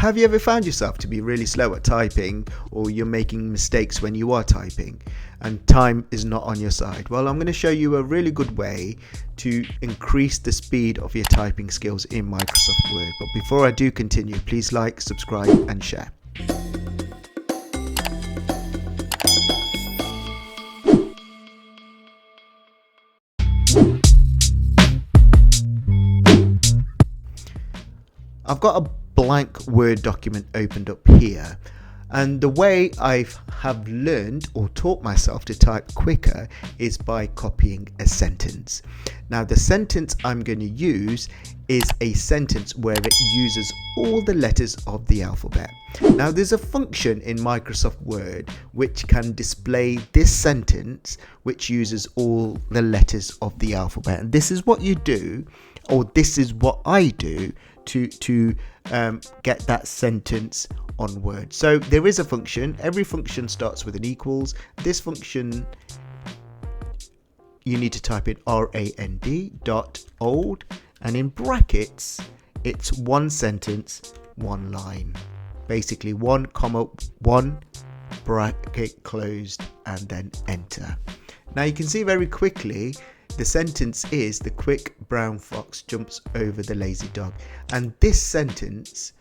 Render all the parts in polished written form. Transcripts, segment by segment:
have you ever found yourself to be really slow at typing, or you're making mistakes when you are typing and time is not on your side? Well, I'm going to show you a really good way to increase the speed of your typing skills in Microsoft Word. But before I do continue, please like, subscribe and share. I've got a blank Word document opened up here, and the way I have learned or taught myself to type quicker is by copying a sentence. Now the sentence I'm going to use is a sentence where it uses all the letters of the alphabet. Now there's a function in Microsoft Word which can display this sentence which uses all the letters of the alphabet, and this is what you do, or this is what I do to get that sentence on Word. So there is a function. Every function starts with an equals. This function, you need to type in rand.old, and in brackets it's one sentence, one line, basically 1 comma 1 bracket closed, and then enter. Now you can see very quickly the sentence is the quick brown fox jumps over the lazy dog, and this sentence,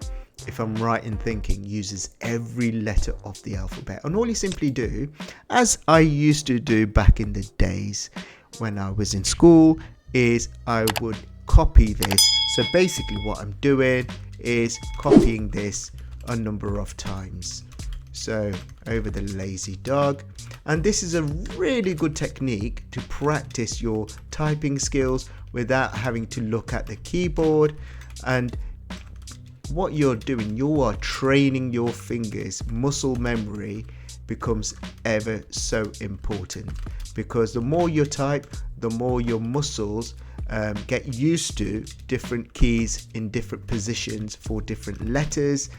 if I'm right in thinking, uses every letter of the alphabet. And all you simply do, as I used to do back in the days when I was in school, is I would copy this. So basically what I'm doing is copying this a number of times. So over the lazy dog. And this is a really good technique to practice your typing skills without having to look at the keyboard. And what you're doing, you are training your fingers. Muscle memory becomes ever so important, because the more you type, the more your muscles get used to different keys in different positions for different letters.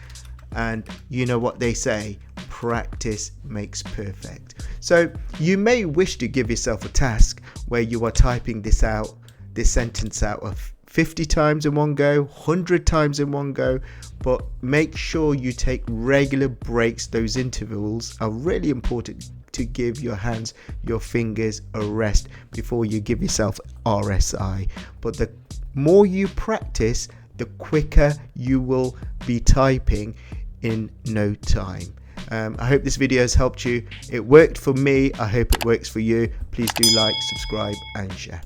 And you know what they say, practice makes perfect. So you may wish to give yourself a task where you are typing this sentence out of 50 times in one go, 100 times in one go, but make sure you take regular breaks. Those intervals are really important to give your hands, your fingers a rest before you give yourself RSI. But the more you practice, the quicker you will be typing in no time. I hope this video has helped you. It worked for me. I hope it works for you. Please do like, subscribe and share.